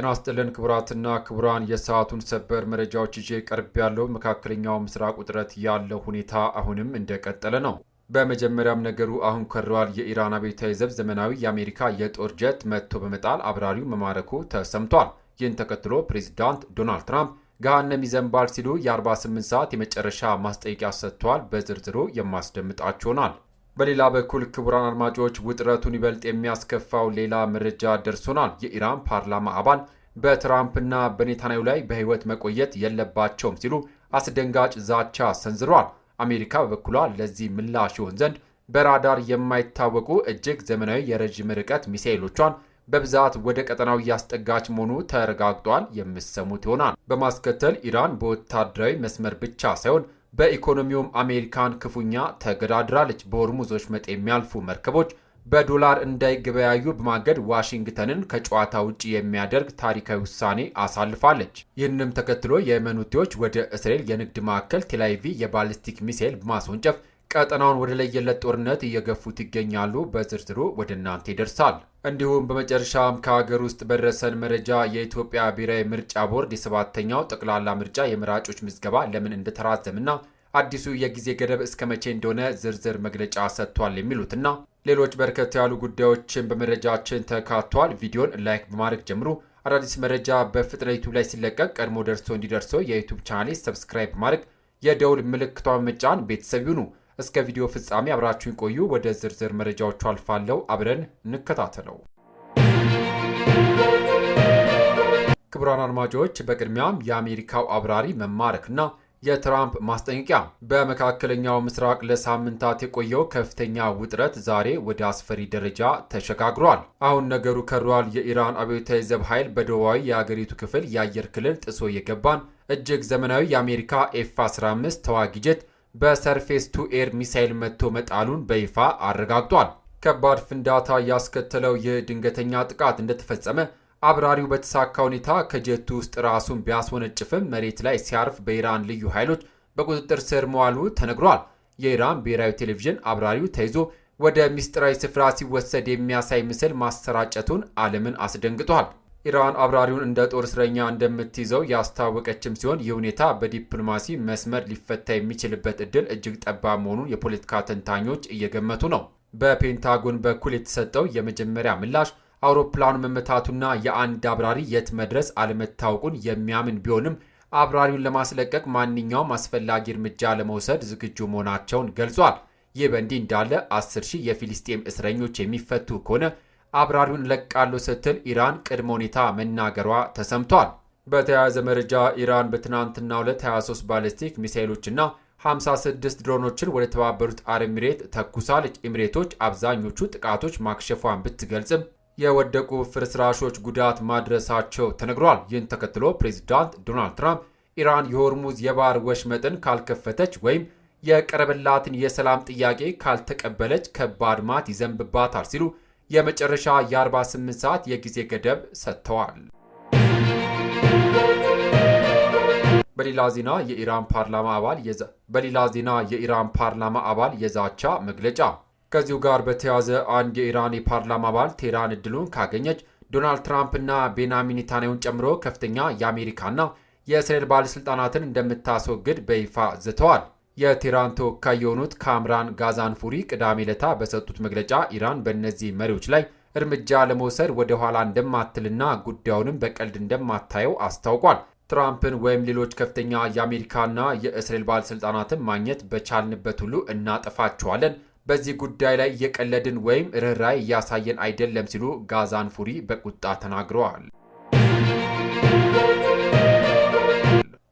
ጤና ይስጥልን ክቡራትና ክቡራን የሰዓቱን ሰበር መረጃዎች ይዤ ቀርብ ያለው መካከለኛው ምስራቅ ውጥረት ያለው ሁኔታ አሁንም እንደቀጠለ ነው። በመጀመሪያም ነገሩ አሁን ከሯል። የኢራን አብዮታዊ ዘብ ዘመናዊ የአሜሪካ የጦር ጀት መጥቶ በመጣል አብራሪው መማረኩ ተሰምቷል። ይህን ተከትሎ ፕሬዚዳንት ዶናልድ ትራምፕ ገሃነም ይዘንባል ሲሉ የ48 ሰዓት የመጨረሻ ማስጠንቀቂያ ሰጥተዋል። በዝርዝሩ የማስደምጣችሁናል። በሌላ በኩል ክቡራን አድማጮች ውጥረቱን ይበልጥ የሚያስከፋው ሌላ መረጃ ደርሶናል። የኢራን ፓርላማ አባል በትራምፕና በኔታንያሁ ላይ በሕይወት መቆየት የለባቸውም ሲሉ አስደንጋጭ ዛቻ ሰንዝረዋል። አሜሪካ በበኩሏ ለዚህ ምላሽ ይሆን ዘንድ በራዳር የማይታወቁ እጅግ ዘመናዊ የረዥም ርቀት ሚሳኤሎቿን በብዛት ወደ ቀጠናው እያስጠጋች መሆኑ ተረጋግጧል። የምትሰሙት ይሆናል። በማስከተል ኢራን በወታደራዊ መስመር ብቻ ሳይሆን በኢኮኖሚውም አሜሪካን ክፉኛ ተገዳድራለች። በሆርሙዝ ወሽመጥ የሚያልፉ መርከቦች በዶላር እንዳይገበያዩ በማገድ ዋሽንግተንን ከጨዋታ ውጭ የሚያደርግ ታሪካዊ ውሳኔ አሳልፋለች። ይህንም ተከትሎ የየመን ሁቲዎች ወደ እስራኤል የንግድ ማዕከል ቴልአቪቭ የባሊስቲክ ሚሳኤል በማስወንጨፍ ቀጠናውን ወደ ለየለት ጦርነት እየገፉት ይገኛሉ። በዝርዝሩ ወደ እናንተ ይደርሳል። እንዲሁም በመጨረሻም ከሀገር ውስጥ በደረሰን መረጃ የኢትዮጵያ ብሔራዊ ምርጫ ቦርድ የሰባተኛው ጠቅላላ ምርጫ የመራጮች ምዝገባ ለምን እንደተራዘምና አዲሱ የጊዜ ገደብ እስከ መቼ እንደሆነ ዝርዝር መግለጫ ሰጥቷል። የሚሉትና ሌሎች በርከት ያሉ ጉዳዮችን በመረጃችን ተካቷል። ቪዲዮን ላይክ በማድረግ ጀምሩ። አዳዲስ መረጃ በፍጥነት ዩቱብ ላይ ሲለቀቅ ቀድሞ ደርሶ እንዲደርሰው የዩቱብ ቻናሌ ሰብስክራይብ በማድረግ የደውል ምልክቷን መጫን ቤተሰብ ይሁኑ። እስከ ቪዲዮ ፍጻሜ አብራችሁን ቆዩ። ወደ ዝርዝር መረጃዎቹ አልፋለሁ። አብረን እንከታተለው። ክቡራን አድማጮች በቅድሚያም የአሜሪካው አብራሪ መማረክና የትራምፕ ማስጠንቀቂያ። በመካከለኛው ምስራቅ ለሳምንታት የቆየው ከፍተኛ ውጥረት ዛሬ ወደ አስፈሪ ደረጃ ተሸጋግሯል። አሁን ነገሩ ከሯል። የኢራን አብዮታዊ ዘብ ኃይል በደቡባዊ የአገሪቱ ክፍል የአየር ክልል ጥሶ የገባን እጅግ ዘመናዊ የአሜሪካ ኤፍ-15 ተዋጊ ጀት በሰርፌስ ቱ ኤር ሚሳይል መጥቶ መጣሉን በይፋ አረጋግጧል። ከባድ ፍንዳታ ያስከተለው ይህ ድንገተኛ ጥቃት እንደተፈጸመ አብራሪው በተሳካ ሁኔታ ከጀቱ ውስጥ ራሱን ቢያስወነጭፍም መሬት ላይ ሲያርፍ በኢራን ልዩ ኃይሎች በቁጥጥር ስር መዋሉ ተነግሯል። የኢራን ብሔራዊ ቴሌቪዥን አብራሪው ተይዞ ወደ ሚስጥራዊ ስፍራ ሲወሰድ የሚያሳይ ምስል ማሰራጨቱን ዓለምን አስደንግጧል። ኢራን አብራሪውን እንደ ጦር እስረኛ እንደምትይዘው ያስታወቀችም ሲሆን ይህ ሁኔታ በዲፕሎማሲ መስመር ሊፈታ የሚችልበት እድል እጅግ ጠባብ መሆኑን የፖለቲካ ተንታኞች እየገመቱ ነው። በፔንታጎን በኩል የተሰጠው የመጀመሪያ ምላሽ አውሮፕላኑ መመታቱና የአንድ አብራሪ የት መድረስ አለመታወቁን የሚያምን ቢሆንም አብራሪውን ለማስለቀቅ ማንኛውም አስፈላጊ እርምጃ ለመውሰድ ዝግጁ መሆናቸውን ገልጿል። ይህ በእንዲህ እንዳለ 10,000 የፊሊስጤም እስረኞች የሚፈቱ ከሆነ አብራሪውን ለቃለሁ ስትል ኢራን ቅድመ ሁኔታ መናገሯ ተሰምቷል። በተያያዘ መረጃ ኢራን በትናንትናው ዕለት 23 ባሊስቲክ ሚሳኤሎችና 56 ድሮኖችን ወደ ተባበሩት አረብ ኤሚሬት ተኩሳለች። ኤሚሬቶች አብዛኞቹ ጥቃቶች ማክሸፏን ብትገልጽም የወደቁ ፍርስራሾች ጉዳት ማድረሳቸው ተነግሯል። ይህን ተከትሎ ፕሬዚዳንት ዶናልድ ትራምፕ ኢራን የሆርሙዝ የባህር ወሽመጥን ካልከፈተች ወይም የቀረበላትን የሰላም ጥያቄ ካልተቀበለች ከባድ ማት ይዘንብባታል ሲሉ የመጨረሻ የ48 ሰዓት የጊዜ ገደብ ሰጥተዋል። በሌላ ዜና የኢራን ፓርላማ አባል የዛቻ መግለጫ። ከዚሁ ጋር በተያያዘ አንድ የኢራን የፓርላማ አባል ቴህራን እድሉን ካገኘች ዶናልድ ትራምፕ እና ቤንያሚን ኔታንያሁን ጨምሮ ከፍተኛ የአሜሪካና የእስራኤል ባለስልጣናትን እንደምታስወግድ በይፋ ዝተዋል። የቴህራን ተወካይ የሆኑት ካምራን ጋዛንፉሪ ቅዳሜ ዕለት በሰጡት መግለጫ ኢራን በእነዚህ መሪዎች ላይ እርምጃ ለመውሰድ ወደ ኋላ እንደማትልና ጉዳዩንም በቀልድ እንደማታየው አስታውቋል። ትራምፕን ወይም ሌሎች ከፍተኛ የአሜሪካና የእስራኤል ባለስልጣናትን ማግኘት በቻልንበት ሁሉ እናጠፋቸዋለን፣ በዚህ ጉዳይ ላይ እየቀለድን ወይም ርኅራኄ እያሳየን አይደለም ሲሉ ጋዛንፉሪ በቁጣ ተናግረዋል።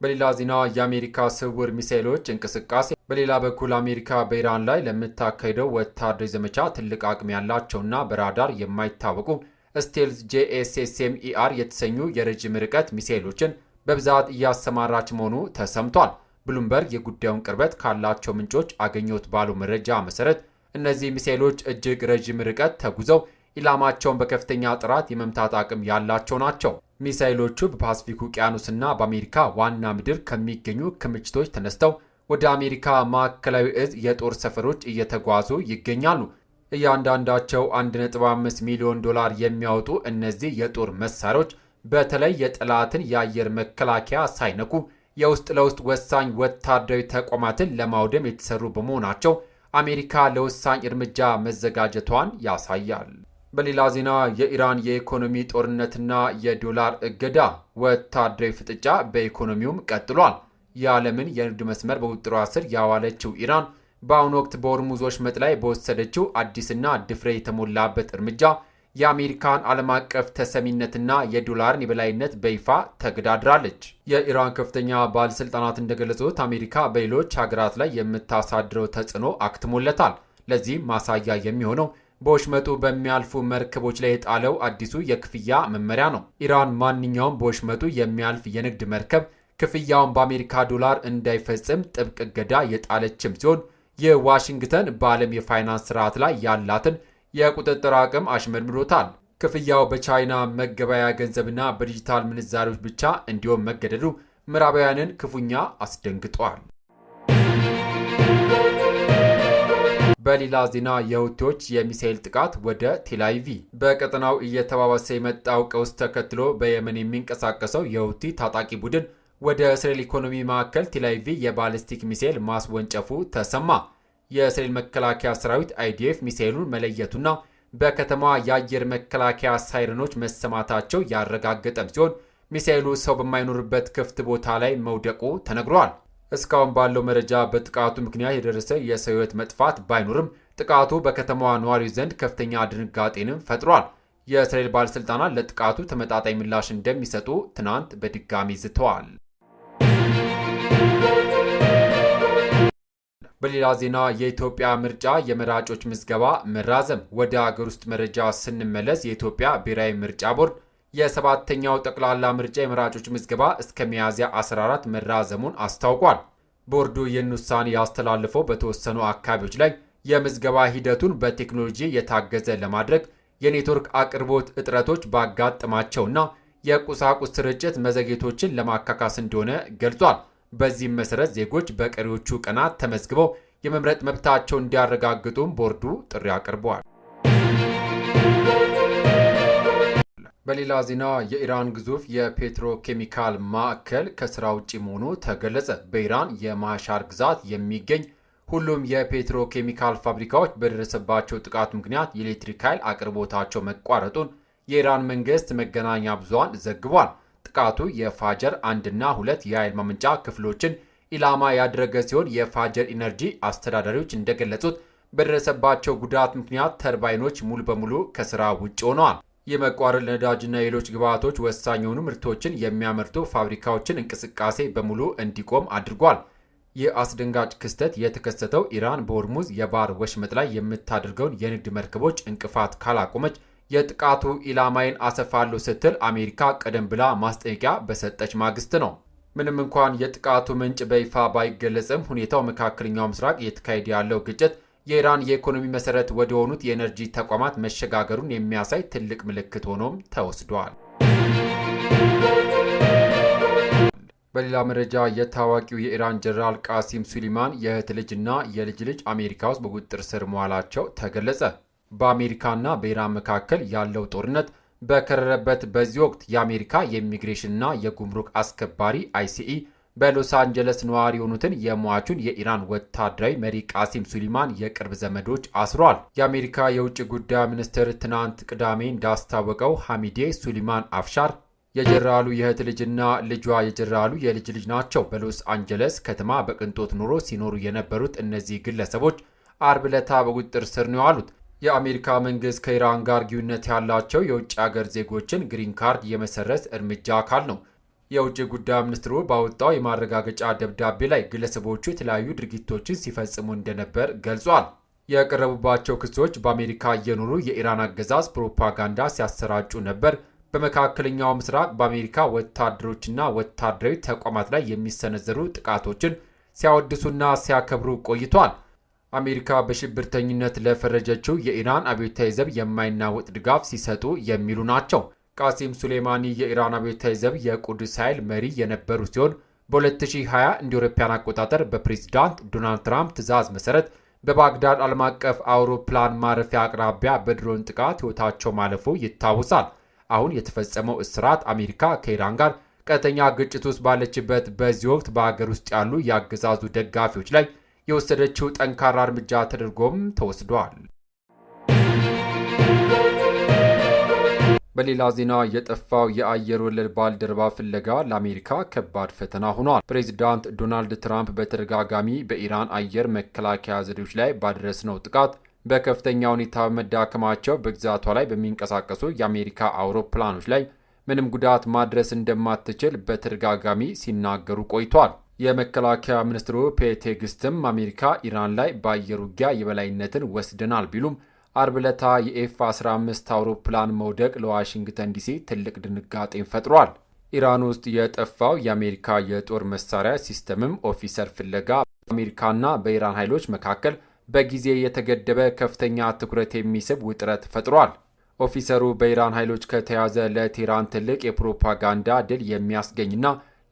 በሌላ ዜና የአሜሪካ ስውር ሚሳኤሎች እንቅስቃሴ። በሌላ በኩል አሜሪካ በኢራን ላይ ለምታካሄደው ወታደራዊ ዘመቻ ትልቅ አቅም ያላቸውና በራዳር የማይታወቁ ስቴልዝ JSSM-ER የተሰኙ የረጅም ርቀት ሚሳኤሎችን በብዛት እያሰማራች መሆኑ ተሰምቷል። ብሉምበርግ የጉዳዩን ቅርበት ካላቸው ምንጮች አገኘሁት ባለው መረጃ መሰረት እነዚህ ሚሳኤሎች እጅግ ረጅም ርቀት ተጉዘው ኢላማቸውን በከፍተኛ ጥራት የመምታት አቅም ያላቸው ናቸው። ሚሳኤሎቹ በፓሲፊክ ውቅያኖስና በአሜሪካ ዋና ምድር ከሚገኙ ክምችቶች ተነስተው ወደ አሜሪካ ማዕከላዊ እዝ የጦር ሰፈሮች እየተጓዙ ይገኛሉ። እያንዳንዳቸው $1.5 ሚሊዮን የሚያወጡ እነዚህ የጦር መሳሪያዎች በተለይ የጠላትን የአየር መከላከያ ሳይነኩ የውስጥ ለውስጥ ወሳኝ ወታደራዊ ተቋማትን ለማውደም የተሰሩ በመሆናቸው አሜሪካ ለወሳኝ እርምጃ መዘጋጀቷን ያሳያል። በሌላ ዜና የኢራን የኢኮኖሚ ጦርነትና የዶላር እገዳ ወታደራዊ ፍጥጫ በኢኮኖሚውም ቀጥሏል። የዓለምን የንግድ መስመር በቁጥጥሯ ስር ያዋለችው ኢራን በአሁኑ ወቅት በሆርሙዝ ወሽመጥ ላይ በወሰደችው አዲስና ድፍረት የተሞላበት እርምጃ የአሜሪካን ዓለም አቀፍ ተሰሚነትና የዶላርን የበላይነት በይፋ ተገዳድራለች። የኢራን ከፍተኛ ባለሥልጣናት እንደገለጹት አሜሪካ በሌሎች ሀገራት ላይ የምታሳድረው ተጽዕኖ አክትሞለታል። ለዚህም ማሳያ የሚሆነው በወሽመጡ በሚያልፉ መርከቦች ላይ የጣለው አዲሱ የክፍያ መመሪያ ነው። ኢራን ማንኛውም በወሽመጡ የሚያልፍ የንግድ መርከብ ክፍያውን በአሜሪካ ዶላር እንዳይፈጽም ጥብቅ እገዳ የጣለችም ሲሆን የዋሽንግተን በዓለም የፋይናንስ ስርዓት ላይ ያላትን የቁጥጥር አቅም አሽመድምዶታል። ክፍያው በቻይና መገበያያ ገንዘብና በዲጂታል ምንዛሪዎች ብቻ እንዲሆን መገደዱ ምዕራባውያንን ክፉኛ አስደንግጧል። በሌላ ዜና የሁቲዎች የሚሳኤል ጥቃት ወደ ቴልአቪቭ። በቀጠናው እየተባባሰ የመጣው ቀውስ ተከትሎ በየመን የሚንቀሳቀሰው የሁቲ ታጣቂ ቡድን ወደ እስራኤል ኢኮኖሚ ማዕከል ቴልአቪቭ የባሊስቲክ ሚሳኤል ማስወንጨፉ ተሰማ። የእስራኤል መከላከያ ሰራዊት አይዲኤፍ ሚሳኤሉን መለየቱና በከተማዋ የአየር መከላከያ ሳይረኖች መሰማታቸው ያረጋገጠም ሲሆን ሚሳኤሉ ሰው በማይኖርበት ክፍት ቦታ ላይ መውደቁ ተነግሯል። እስካሁን ባለው መረጃ በጥቃቱ ምክንያት የደረሰ የሰው ሕይወት መጥፋት ባይኖርም ጥቃቱ በከተማዋ ነዋሪዎች ዘንድ ከፍተኛ ድንጋጤንም ፈጥሯል። የእስራኤል ባለሥልጣናት ለጥቃቱ ተመጣጣኝ ምላሽ እንደሚሰጡ ትናንት በድጋሚ ዝተዋል። በሌላ ዜና የኢትዮጵያ ምርጫ የመራጮች ምዝገባ መራዘም። ወደ አገር ውስጥ መረጃ ስንመለስ የኢትዮጵያ ብሔራዊ ምርጫ ቦርድ የሰባተኛው ጠቅላላ ምርጫ የመራጮች ምዝገባ እስከ ሚያዝያ 14 መራዘሙን አስታውቋል። ቦርዱ ይህን ውሳኔ ያስተላለፈው በተወሰኑ አካባቢዎች ላይ የምዝገባ ሂደቱን በቴክኖሎጂ የታገዘ ለማድረግ የኔትወርክ አቅርቦት እጥረቶች ባጋጠማቸውና የቁሳቁስ ስርጭት መዘግየቶችን ለማካካስ እንደሆነ ገልጿል። በዚህም መሰረት ዜጎች በቀሪዎቹ ቀናት ተመዝግበው የመምረጥ መብታቸውን እንዲያረጋግጡም ቦርዱ ጥሪ አቅርበዋል። በሌላ ዜና የኢራን ግዙፍ የፔትሮኬሚካል ማዕከል ከስራ ውጪ መሆኑ ተገለጸ። በኢራን የማሻር ግዛት የሚገኝ ሁሉም የፔትሮኬሚካል ፋብሪካዎች በደረሰባቸው ጥቃት ምክንያት የኤሌክትሪክ ኃይል አቅርቦታቸው መቋረጡን የኢራን መንግስት መገናኛ ብዙሃን ዘግቧል። ጥቃቱ የፋጀር 1 እና 2 የኃይል ማመንጫ ክፍሎችን ኢላማ ያደረገ ሲሆን የፋጀር ኢነርጂ አስተዳዳሪዎች እንደገለጹት በደረሰባቸው ጉዳት ምክንያት ተርባይኖች ሙሉ በሙሉ ከስራ ውጭ ሆነዋል። የመቋረጥ ለነዳጅና ሌሎች ግብዓቶች ወሳኝ የሆኑ ምርቶችን የሚያመርቱ ፋብሪካዎችን እንቅስቃሴ በሙሉ እንዲቆም አድርጓል። ይህ አስደንጋጭ ክስተት የተከሰተው ኢራን በሆርሙዝ የባህር ወሽመጥ ላይ የምታደርገውን የንግድ መርከቦች እንቅፋት ካላቆመች የጥቃቱ ኢላማይን አሰፋለሁ ስትል አሜሪካ ቀደም ብላ ማስጠንቀቂያ በሰጠች ማግስት ነው። ምንም እንኳን የጥቃቱ ምንጭ በይፋ ባይገለጽም ሁኔታው መካከለኛው ምስራቅ እየተካሄደ ያለው ግጭት የኢራን የኢኮኖሚ መሰረት ወደ ሆኑት የኤነርጂ ተቋማት መሸጋገሩን የሚያሳይ ትልቅ ምልክት ሆኖም ተወስዷል። በሌላ መረጃ የታዋቂው የኢራን ጀነራል ቃሲም ሱሊማን የእህት ልጅና የልጅ ልጅ አሜሪካ ውስጥ በቁጥጥር ስር መዋላቸው ተገለጸ። በአሜሪካና በኢራን መካከል ያለው ጦርነት በከረረበት በዚህ ወቅት የአሜሪካ የኢሚግሬሽንና የጉምሩክ አስከባሪ አይሲኢ በሎስ አንጀለስ ነዋሪ የሆኑትን የሟቹን የኢራን ወታደራዊ መሪ ቃሲም ሱሊማን የቅርብ ዘመዶች አስሯል። የአሜሪካ የውጭ ጉዳይ ሚኒስትር ትናንት ቅዳሜ እንዳስታወቀው ሐሚዴ ሱሊማን አፍሻር የጀነራሉ የእህት ልጅና ልጇ የጀነራሉ የልጅ ልጅ ናቸው። በሎስ አንጀለስ ከተማ በቅንጦት ኑሮ ሲኖሩ የነበሩት እነዚህ ግለሰቦች አርብ ዕለት በቁጥጥር ስር ነው ያሉት። የአሜሪካ መንግስት ከኢራን ጋር ግንኙነት ያላቸው የውጭ ሀገር ዜጎችን ግሪን ካርድ የመሰረዝ እርምጃ አካል ነው። የውጭ ጉዳይ ሚኒስትሩ ባወጣው የማረጋገጫ ደብዳቤ ላይ ግለሰቦቹ የተለያዩ ድርጊቶችን ሲፈጽሙ እንደነበር ገልጿል። የቀረቡባቸው ክሶች በአሜሪካ እየኖሩ የኢራን አገዛዝ ፕሮፓጋንዳ ሲያሰራጩ ነበር፣ በመካከለኛው ምስራቅ በአሜሪካ ወታደሮችና ወታደራዊ ተቋማት ላይ የሚሰነዘሩ ጥቃቶችን ሲያወድሱና ሲያከብሩ ቆይቷል። አሜሪካ በሽብርተኝነት ለፈረጀችው የኢራን አብዮታዊ ዘብ የማይናወጥ ድጋፍ ሲሰጡ የሚሉ ናቸው። ቃሲም ሱሌማኒ የኢራን አብዮታዊ ዘብ የቁድስ ኃይል መሪ የነበሩ ሲሆን በ2020 እንደ አውሮፓውያን አቆጣጠር በፕሬዝዳንት ዶናልድ ትራምፕ ትዕዛዝ መሰረት በባግዳድ ዓለም አቀፍ አውሮፕላን ማረፊያ አቅራቢያ በድሮን ጥቃት ሕይወታቸው ማለፉ ይታወሳል። አሁን የተፈጸመው እስራት አሜሪካ ከኢራን ጋር ቀጥተኛ ግጭት ውስጥ ባለችበት በዚህ ወቅት በሀገር ውስጥ ያሉ የአገዛዙ ደጋፊዎች ላይ የወሰደችው ጠንካራ እርምጃ ተደርጎም ተወስዷል። በሌላ ዜና የጠፋው የአየር ወለድ ባልደረባ ፍለጋ ለአሜሪካ ከባድ ፈተና ሆኗል። ፕሬዚዳንት ዶናልድ ትራምፕ በተደጋጋሚ በኢራን አየር መከላከያ ዘዴዎች ላይ ባደረስነው ጥቃት በከፍተኛ ሁኔታ በመዳከማቸው በግዛቷ ላይ በሚንቀሳቀሱ የአሜሪካ አውሮፕላኖች ላይ ምንም ጉዳት ማድረስ እንደማትችል በተደጋጋሚ ሲናገሩ ቆይቷል። የመከላከያ ሚኒስትሩ ፔት ሄግስትም አሜሪካ ኢራን ላይ በአየር ውጊያ የበላይነትን ወስደናል ቢሉም አርብ ዕለት የኤፍ-15 አውሮፕላን መውደቅ ለዋሽንግተን ዲሲ ትልቅ ድንጋጤን ፈጥሯል። ኢራን ውስጥ የጠፋው የአሜሪካ የጦር መሳሪያ ሲስተምም ኦፊሰር ፍለጋ በአሜሪካና በኢራን ኃይሎች መካከል በጊዜ የተገደበ ከፍተኛ ትኩረት የሚስብ ውጥረት ፈጥሯል። ኦፊሰሩ በኢራን ኃይሎች ከተያዘ ለቴህራን ትልቅ የፕሮፓጋንዳ ድል የሚያስገኝና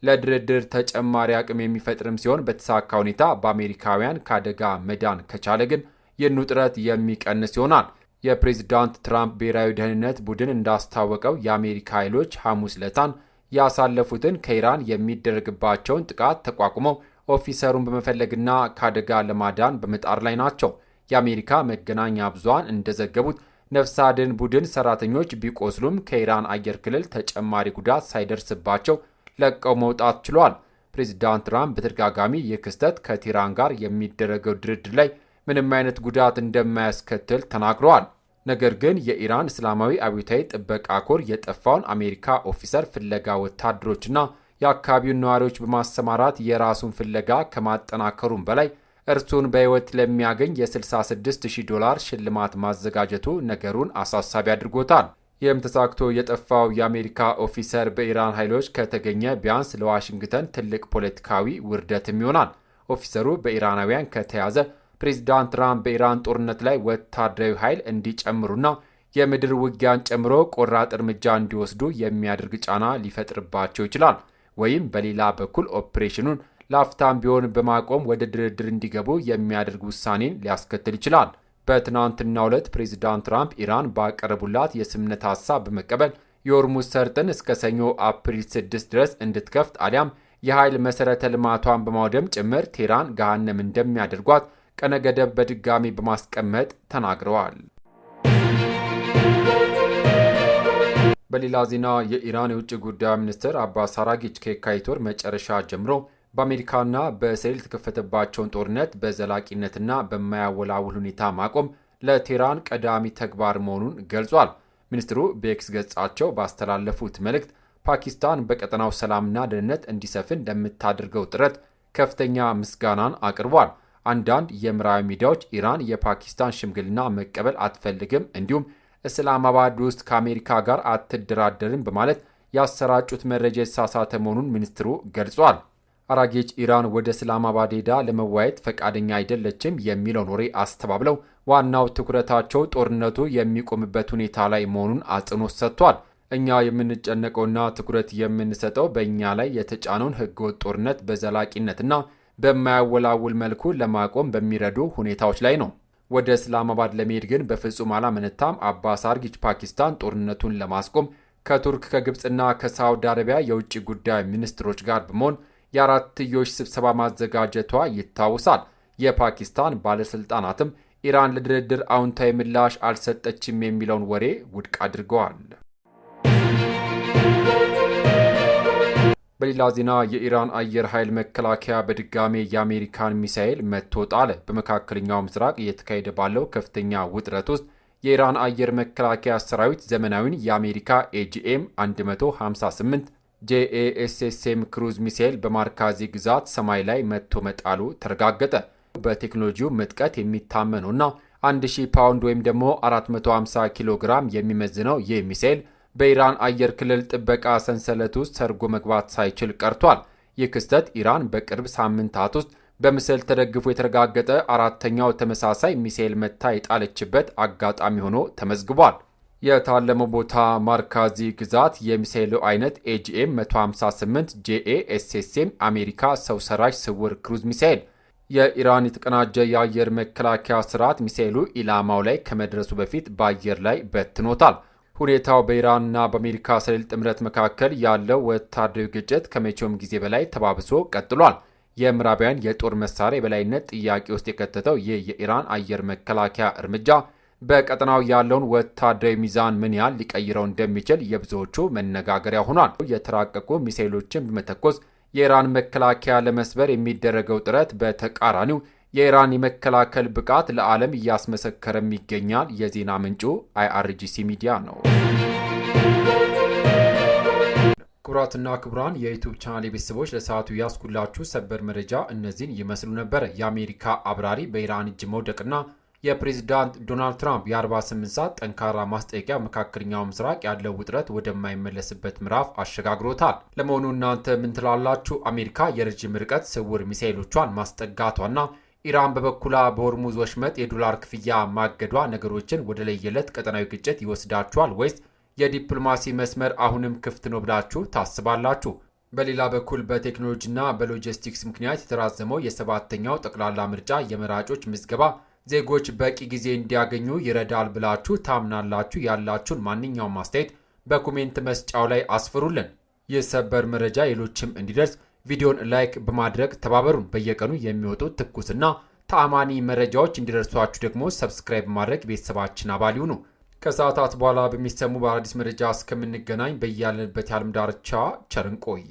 ለድርድር ተጨማሪ አቅም የሚፈጥርም ሲሆን በተሳካ ሁኔታ በአሜሪካውያን ከአደጋ መዳን ከቻለ ግን ይህን ውጥረት የሚቀንስ ይሆናል። የፕሬዝዳንት ትራምፕ ብሔራዊ ደህንነት ቡድን እንዳስታወቀው የአሜሪካ ኃይሎች ሐሙስ ዕለታን ያሳለፉትን ከኢራን የሚደረግባቸውን ጥቃት ተቋቁመው ኦፊሰሩን በመፈለግና ከአደጋ ለማዳን በመጣር ላይ ናቸው። የአሜሪካ መገናኛ ብዙሃን እንደዘገቡት ነፍስ አድን ቡድን ሰራተኞች ቢቆስሉም ከኢራን አየር ክልል ተጨማሪ ጉዳት ሳይደርስባቸው ለቀው መውጣት ችሏል። ፕሬዚዳንት ትራምፕ በተደጋጋሚ ይህ ክስተት ከቴህራን ጋር የሚደረገው ድርድር ላይ ምንም አይነት ጉዳት እንደማያስከትል ተናግረዋል። ነገር ግን የኢራን እስላማዊ አብዮታዊ ጥበቃ ኮር የጠፋውን አሜሪካ ኦፊሰር ፍለጋ ወታደሮችና የአካባቢውን ነዋሪዎች በማሰማራት የራሱን ፍለጋ ከማጠናከሩም በላይ እርሱን በሕይወት ለሚያገኝ የ$66,000 ሽልማት ማዘጋጀቱ ነገሩን አሳሳቢ አድርጎታል። ይህም ተሳክቶ የጠፋው የአሜሪካ ኦፊሰር በኢራን ኃይሎች ከተገኘ ቢያንስ ለዋሽንግተን ትልቅ ፖለቲካዊ ውርደትም ይሆናል። ኦፊሰሩ በኢራናውያን ከተያዘ ፕሬዚዳንት ትራምፕ በኢራን ጦርነት ላይ ወታደራዊ ኃይል እንዲጨምሩና የምድር ውጊያን ጨምሮ ቆራጥ እርምጃ እንዲወስዱ የሚያደርግ ጫና ሊፈጥርባቸው ይችላል። ወይም በሌላ በኩል ኦፕሬሽኑን ለአፍታም ቢሆን በማቆም ወደ ድርድር እንዲገቡ የሚያደርግ ውሳኔን ሊያስከትል ይችላል። በትናንትናው ዕለት ፕሬዚዳንት ትራምፕ ኢራን ባቀረቡላት የስምምነት ሀሳብ በመቀበል የሆርሙዝ ሰርጥን እስከ ሰኞ አፕሪል 6 ድረስ እንድትከፍት አሊያም የኃይል መሠረተ ልማቷን በማውደም ጭምር ቴህራን ገሃነም እንደሚያደርጓት ቀነ ገደብ በድጋሚ በማስቀመጥ ተናግረዋል። በሌላ ዜና የኢራን የውጭ ጉዳይ ሚኒስትር አባስ አራጊች ከየካቲት ወር መጨረሻ ጀምሮ በአሜሪካና በእስራኤል የተከፈተባቸውን ጦርነት በዘላቂነትና በማያወላውል ሁኔታ ማቆም ለቴህራን ቀዳሚ ተግባር መሆኑን ገልጿል። ሚኒስትሩ በኤክስ ገጻቸው ባስተላለፉት መልእክት ፓኪስታን በቀጠናው ሰላምና ደህንነት እንዲሰፍን ለምታደርገው ጥረት ከፍተኛ ምስጋናን አቅርቧል። አንዳንድ የምዕራብ ሚዲያዎች ኢራን የፓኪስታን ሽምግልና መቀበል አትፈልግም፣ እንዲሁም እስላማባድ ውስጥ ከአሜሪካ ጋር አትደራደርም በማለት ያሰራጩት መረጃ የተሳሳተ መሆኑን ሚኒስትሩ ገልጿል። አራጌች ኢራን ወደ እስላማባድ ሄዳ ለመወያየት ፈቃደኛ አይደለችም የሚለውን ወሬ አስተባብለው ዋናው ትኩረታቸው ጦርነቱ የሚቆምበት ሁኔታ ላይ መሆኑን አጽንኦት ሰጥቷል። እኛ የምንጨነቀውና ትኩረት የምንሰጠው በእኛ ላይ የተጫነውን ህገወጥ ጦርነት በዘላቂነትና በማያወላውል መልኩ ለማቆም በሚረዱ ሁኔታዎች ላይ ነው። ወደ እስላማባድ ለመሄድ ግን በፍጹም አላመነታም። አባስ አራጊች ፓኪስታን ጦርነቱን ለማስቆም ከቱርክ ከግብፅና ከሳውዲ አረቢያ የውጭ ጉዳይ ሚኒስትሮች ጋር በመሆን የአራትዮሽ ስብሰባ ማዘጋጀቷ ይታወሳል። የፓኪስታን ባለስልጣናትም ኢራን ለድርድር አዎንታዊ ምላሽ አልሰጠችም የሚለውን ወሬ ውድቅ አድርገዋል። በሌላ ዜና የኢራን አየር ኃይል መከላከያ በድጋሜ የአሜሪካን ሚሳኤል መትቶ ጣለ። በመካከለኛው ምስራቅ እየተካሄደ ባለው ከፍተኛ ውጥረት ውስጥ የኢራን አየር መከላከያ ሰራዊት ዘመናዊውን የአሜሪካ ኤጂኤም 158 ጄኤኤስኤስኤም ክሩዝ ሚሳኤል በማርካዚ ግዛት ሰማይ ላይ መትቶ መጣሉ ተረጋገጠ። በቴክኖሎጂው ምጥቀት የሚታመነውና 1000 ፓውንድ ወይም ደግሞ 450 ኪሎ ግራም የሚመዝነው ይህ ሚሳኤል በኢራን አየር ክልል ጥበቃ ሰንሰለት ውስጥ ሰርጎ መግባት ሳይችል ቀርቷል። ይህ ክስተት ኢራን በቅርብ ሳምንታት ውስጥ በምስል ተደግፎ የተረጋገጠ አራተኛው ተመሳሳይ ሚሳኤል መታ የጣለችበት አጋጣሚ ሆኖ ተመዝግቧል። የታለመው ቦታ ማርካዚ ግዛት የሚሳኤሉ አይነት ኤጂኤም 158 ጄኤኤስኤስኤም አሜሪካ ሰው ሰራሽ ስውር ክሩዝ ሚሳኤል። የኢራን የተቀናጀ የአየር መከላከያ ስርዓት ሚሳኤሉ ኢላማው ላይ ከመድረሱ በፊት በአየር ላይ በትኖታል። ሁኔታው በኢራንና በአሜሪካ እስራኤል ጥምረት መካከል ያለው ወታደራዊ ግጭት ከመቼውም ጊዜ በላይ ተባብሶ ቀጥሏል። የምዕራባውያን የጦር መሳሪያ የበላይነት ጥያቄ ውስጥ የከተተው ይህ የኢራን አየር መከላከያ እርምጃ በቀጠናው ያለውን ወታደራዊ ሚዛን ምን ያህል ሊቀይረው እንደሚችል የብዙዎቹ መነጋገሪያ ሆኗል። የተራቀቁ ሚሳኤሎችን በመተኮስ የኢራን መከላከያ ለመስበር የሚደረገው ጥረት በተቃራኒው የኢራን የመከላከል ብቃት ለዓለም እያስመሰከረም ይገኛል። የዜና ምንጩ IRGC ሚዲያ ነው። ክቡራትና ክቡራን የዩቲዩብ ቻናል ቤተሰቦች ለሰዓቱ ያስኩላችሁ ሰበር መረጃ እነዚህን ይመስሉ ነበር። የአሜሪካ አብራሪ በኢራን እጅ መውደቅና የፕሬዝዳንት ዶናልድ ትራምፕ የ48 ሰዓት ጠንካራ ማስጠንቀቂያ መካከለኛው ምስራቅ ያለው ውጥረት ወደማይመለስበት ምዕራፍ አሸጋግሮታል። ለመሆኑ እናንተ ምን ትላላችሁ? አሜሪካ የረጅም ርቀት ስውር ሚሳኤሎቿን ማስጠጋቷና ኢራን በበኩሏ በሆርሙዝ ወሽመጥ የዶላር ክፍያ ማገዷ ነገሮችን ወደ ለየለት ቀጠናዊ ግጭት ይወስዳቸዋል ወይስ የዲፕሎማሲ መስመር አሁንም ክፍት ነው ብላችሁ ታስባላችሁ? በሌላ በኩል በቴክኖሎጂና በሎጂስቲክስ ምክንያት የተራዘመው የሰባተኛው ጠቅላላ ምርጫ የመራጮች ምዝገባ ዜጎች በቂ ጊዜ እንዲያገኙ ይረዳል ብላችሁ ታምናላችሁ? ያላችሁን ማንኛውም አስተያየት በኮሜንት መስጫው ላይ አስፍሩልን። ይህ ሰበር መረጃ ሌሎችም እንዲደርስ ቪዲዮን ላይክ በማድረግ ተባበሩን። በየቀኑ የሚወጡ ትኩስና ተአማኒ መረጃዎች እንዲደርሷችሁ ደግሞ ሰብስክራይብ ማድረግ ቤተሰባችን አባል ይሁኑ። ከሰዓታት በኋላ በሚሰሙ በአዲስ መረጃ እስከምንገናኝ በያለንበት የዓለም ዳርቻ ቸር እንቆይ።